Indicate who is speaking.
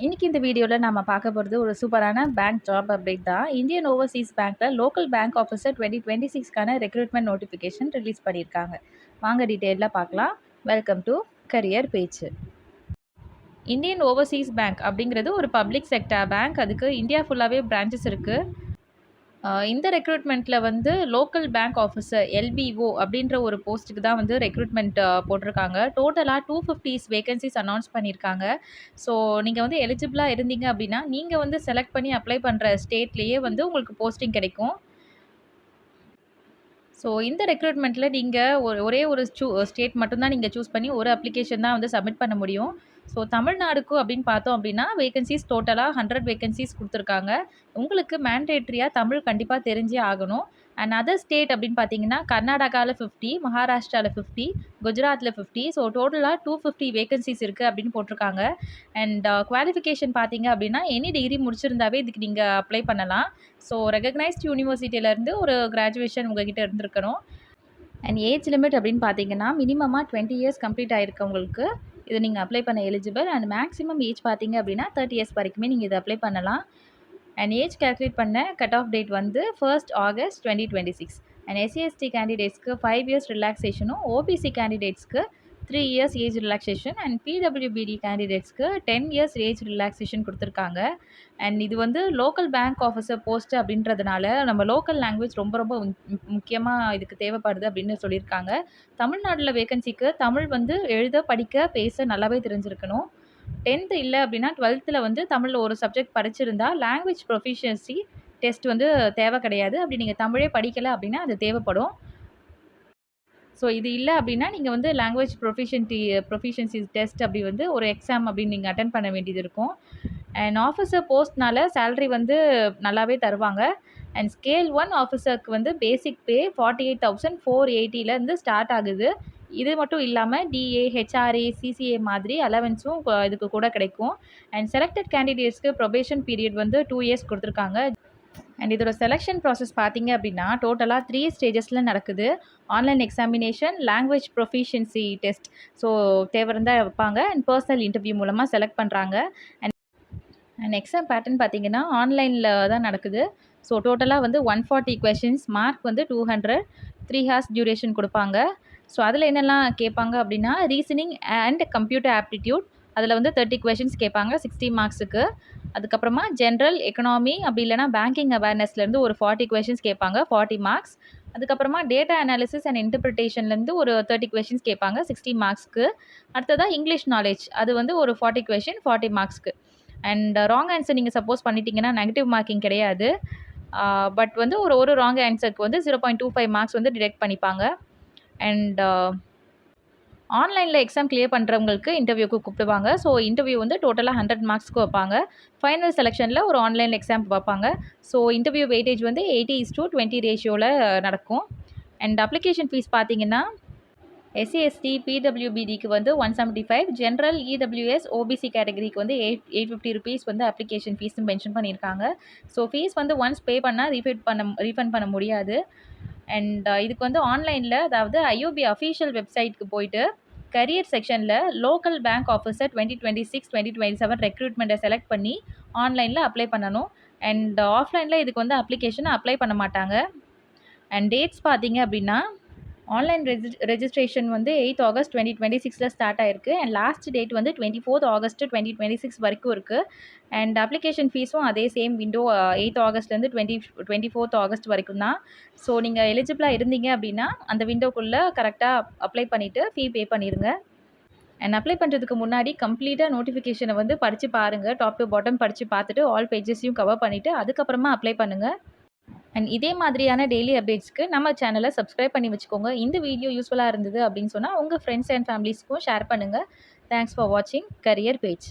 Speaker 1: இன்னைக்கு இந்த வீடியோவில் நம்ம பார்க்க போகிறது ஒரு சூப்பரான பேங்க் ஜாப் அப்டேட் தான். இந்தியன் ஓவர்சீஸ் பேங்க்கில் லோக்கல் பேங்க் ஆஃபீஸர் 2026க்கான ரெக்ரூட்மெண்ட் நோட்டிஃபிகேஷன் ரிலீஸ் பண்ணியிருக்காங்க. வாங்க டீட்டெயிலாக பார்க்கலாம். வெல்கம் டு கரியர் பேச்சு. இந்தியன் ஓவர்சீஸ் பேங்க் அப்படிங்கிறது ஒரு பப்ளிக் செக்டர் பேங்க். அதுக்கு இந்தியா ஃபுல்லாகவே பிரான்ச்சஸ் இருக்குது. இந்த ரெக்ரூட்மெண்ட்டில் வந்து லோக்கல் பேங்க் ஆஃபீஸர் எல்பிஓ அப்படின்ற ஒரு போஸ்ட்டுக்கு தான் வந்து ரெக்ரூட்மெண்ட் போட்டிருக்காங்க. டோட்டலாக 250 வேகன்சிஸ் அனௌன்ஸ் பண்ணியிருக்காங்க. ஸோ நீங்கள் வந்து எலிஜிபிளாக இருந்தீங்க அப்படின்னா நீங்கள் வந்து செலக்ட் பண்ணி அப்ளை பண்ணுற ஸ்டேட்லேயே வந்து உங்களுக்கு போஸ்டிங் கிடைக்கும். ஸோ இந்த ரெக்ரூட்மெண்ட்டில் நீங்கள் ஒரே ஒரு ஸ்டேட் மட்டும்தான் நீங்கள் சூஸ் பண்ணி ஒரு அப்ளிகேஷன் தான் வந்து சப்மிட் பண்ண முடியும். ஸோ தமிழ்நாடுக்கு அப்படின்னு பார்த்தோம் அப்படின்னா வேகன்சிஸ் டோட்டலாக 100 வேகன்சிஸ் கொடுத்துருக்காங்க. உங்களுக்கு மேண்டேட்ரியாக தமிழ் கண்டிப்பாக தெரிஞ்சே ஆகணும். அண்ட் அதர் ஸ்டேட் அப்படின்னு பார்த்தீங்கன்னா கர்நாடகாவில் 50, மகாராஷ்டிராவில் 50, குஜராத்தில் 50. ஸோ டோட்டலாக 250 வேகன்சிஸ் இருக்குது அப்படின்னு போட்டிருக்காங்க. அண்ட் குவாலிஃபிகேஷன் பார்த்தீங்க அப்படின்னா எனி டிகிரி முடிச்சிருந்தாவே இதுக்கு நீங்கள் அப்ளை பண்ணலாம். ஸோ ரெகக்னைஸ்ட் யூனிவர்சிட்டியிலேருந்து ஒரு கிராஜுவேஷன் உங்ககிட்ட இருந்திருக்கணும். அண்ட் ஏஜ் லிமிட் அப்படின்னு பார்த்தீங்கன்னா மினிமமாக 20 இயர்ஸ் கம்ப்ளீட் ஆகிருக்கவங்களுக்கு இதை நீங்கள் அப்ளை பண்ண எலிஜிபிள். அண்ட் மேக்ஸிமம் ஏஜ் பார்த்தீங்க அப்படின்னா 30 இயர்ஸ் வரைக்குமே நீங்கள் இதை அப்ளை பண்ணலாம். அண்ட் ஏஜ் கேல்குலேட் பண்ண கட் ஆஃப் டேட் வந்து 1st August 2026. அண்ட் எஸ்சிஎஸ்டி கேண்டிடேட்ஸ்க்கு 5 இயர்ஸ் ரிலாக்ஸேஷனும், ஓபிசி கேண்டிடேட்ஸ்க்கு 3 இயர்ஸ் ஏஜ் ரிலாக்ஸேஷன், அண்ட் பிடபிள்யூபிடி கேண்டிடேட்ஸ்க்கு 10 இயர்ஸ் ஏஜ் ரிலாக்ஸேஷன் கொடுத்துருக்காங்க. அண்ட் இது வந்து லோக்கல் பேங்க் ஆஃபீஸர் போஸ்ட் அப்படின்றதுனால நம்ம லோக்கல் லாங்குவேஜ் ரொம்ப ரொம்ப முக்கியமாக இதுக்கு தேவைப்படுது அப்படின்னு சொல்லியிருக்காங்க. தமிழ்நாட்டில் வேகன்சிக்கு தமிழ் வந்து எழுத படிக்க பேச நல்லாவே தெரிஞ்சிருக்கணும். 10th இல்லை அப்படின்னா 12th வந்து தமிழில் ஒரு சப்ஜெக்ட் படிச்சிருந்தா லாங்குவேஜ் ப்ரொஃபிஷியன்சி டெஸ்ட் வந்து தேவை கிடையாது. அப்படி நீங்கள் தமிழே படிக்கலை அப்படின்னா அது தேவைப்படும். ஸோ இது இல்லை அப்படின்னா நீங்கள் வந்து லாங்குவேஜ் ப்ரொஃபிஷியன்சி டெஸ்ட் அப்படி வந்து ஒரு எக்ஸாம் அப்படின்னு நீங்கள் அட்டன் பண்ண வேண்டியது இருக்கும். அண்ட் ஆஃபீஸர் போஸ்ட்னால சேலரி வந்து நல்லாவே தருவாங்க. அண்ட் ஸ்கேல் 1 ஆஃபீஸருக்கு வந்து பேசிக் பே 48,480லேருந்து ஸ்டார்ட் ஆகுது. இது மட்டும் இல்லாமல் டிஏ, ஹெச்ஆர்ஏ, சிசிஏ மாதிரி அலவன்ஸும் இதுக்கு கூட கிடைக்கும். அண்ட் செலக்டட் கேண்டிடேட்ஸ்க்கு ப்ரொபேஷன் பீரியட் வந்து 2 இயர்ஸ் கொடுத்துருக்காங்க. அண்ட் இதோட செலெக்ஷன் ப்ராசஸ் பார்த்தீங்க அப்படின்னா டோட்டலாக 3 ஸ்டேஜஸில் நடக்குது. Online examination, language proficiency test so தேவை இருந்தால் வைப்பாங்க. அண்ட் பர்சனல் இன்டர்வியூ மூலமாக செலக்ட் பண்ணுறாங்க. அண்ட் எக்ஸாம் பேட்டர்ன் பார்த்தீங்கன்னா ஆன்லைனில் தான் நடக்குது. ஸோ டோட்டலாக வந்து 140 கொஷின்ஸ், மார்க் வந்து 200, 3 ஹார்ஸ் டியூரேஷன் கொடுப்பாங்க. ஸோ அதில் என்னெல்லாம் கேட்பாங்க அப்படின்னா ரீசனிங் அண்ட் கம்ப்யூட்டர் ஆப்டிடியூட், அதில் வந்து 30 கொஷின்ஸ் கேட்பாங்க 60 மார்க்ஸுக்கு. அதுக்கப்புறமா ஜென்ரல் எக்கனாமி அப்படி இல்லைனா பேங்கிங் அவேர்னஸ்லேருந்து ஒரு 40 கொஷின்ஸ் கேட்பாங்க 40 மார்க்ஸ். அதுக்கப்புறமா டேட்டா அனாலிசிஸ் அண்ட் இன்டர்பிரிட்டேஷன்லேருந்து ஒரு 30 கொஷின்ஸ் கேட்பாங்க 60 மார்க்ஸ்க்கு. அடுத்ததாக இங்கிலீஷ் நாலேஜ், அது வந்து ஒரு 40 கொஷின் 40 மார்க்ஸ்க்கு. அண்ட் ராங் ஆன்சர் நீங்கள் சப்போஸ் பண்ணிட்டீங்கன்னா நெகட்டிவ் மார்க்கிங் கிடையாது. பட் வந்து ஒரு ராங் ஆன்சருக்கு வந்து 0.25 மார்க்ஸ் வந்து டிடெக்ட் பண்ணிப்பாங்க. அண்ட் ஆன்லைனில் எக்ஸாம் கிளியர் பண்ணுறவங்களுக்கு இன்டர்வியூக்கு கூப்பிடுவாங்க. ஸோ இன்டர்வியூ வந்து டோட்டலாக 100 மார்க்ஸ்க்கு வைப்பாங்க. ஃபைனல் செலெக்ஷனில் ஒரு ஆன்லைன் எக்ஸாம் வைப்பாங்க. ஸோ இன்டர்வியூ வெயிட்டேஜ் வந்து 80:20 ரேஷியோவில் நடக்கும். அண்ட் அப்ளிகேஷன் ஃபீஸ் பார்த்தீங்கன்னா எஸ்சிஎஸ்டி, பிடபிள்யூபிடிக்கு வந்து 175, ஜென்ரல், இடபிள்யூஎஸ், ஓபிசி கேட்டகரிக்கு வந்து 850 ருபீஸ் வந்து அப்ளிகேஷன் ஃபீஸ்னு மென்ஷன் பண்ணியிருக்காங்க. ஸோ ஃபீஸ் வந்து ஒன்ஸ் பே பண்ணால் ரீஃபண்ட் பண்ண முடியாது. அண்ட் இதுக்கு வந்து ஆன்லைனில், அதாவது ஐஓபி அஃபீஷியல் வெப்சைட்க்கு போயிட்டு கரியர் செக்ஷனில் லோக்கல் பேங்க் ஆஃபீஸர் 2026-2027 ரெக்ரூட்மெண்ட்டை செலக்ட் பண்ணி ஆன்லைனில் அப்ளை பண்ணணும். அண்ட் ஆஃப்லைனில் இதுக்கு வந்து அப்ளிகேஷனை அப்ளை பண்ண மாட்டாங்க. அண்ட் டேட்ஸ் பார்த்தீங்க அப்படின்னா ஆன்லைன் ரெஜிஸ்ட்ரேஷன் வந்து 8th August 2026 ஸ்டார்ட் ஆயிருக்கு. அண்ட் லாஸ்ட் டேட் வந்து 24th August 2026 வரைக்கும் இருக்குது. அண்ட் அப்ளிகேஷன் ஃபீஸும் அதே same window 8th Augustலேருந்து 24th August வரைக்கும் தான். ஸோ நீங்கள் எலிஜிபிளாக இருந்தீங்க அப்படின்னா அந்த விண்டோக்குள்ளே கரெக்டாக அப்ளை பண்ணிவிட்டு ஃபீ பே பண்ணிடுங்க. அண்ட் அப்ளை பண்ணுறதுக்கு முன்னாடி கம்ப்ளீட்டாக நோட்டிஃபிகேஷனை வந்து படித்து பாருங்கள். டாப் டு பாட்டம் படித்து பார்த்துட்டு ஆல் பேஜஸையும் கவர் பண்ணிவிட்டு அதுக்கப்புறமா அப்ளை பண்ணுங்கள். அண்ட் இதே மாதிரியான டெய்லி அப்டேட்ஸ்க்கு நம்ம சேனலை சப்ஸ்கிரைப் பண்ணி வச்சுக்கோங்க. இந்த வீடியோ யூஸ்ஃபுல்லாக இருந்தது அப்படின்னு சொன்னால் உங்கள் ஃப்ரெண்ட்ஸ் அண்ட் ஃபேமிலிஸ்க்கும் ஷேர் பண்ணுங்கள். தேங்க்ஸ் ஃபார் வாட்சிங் கரியர் பேஜ்.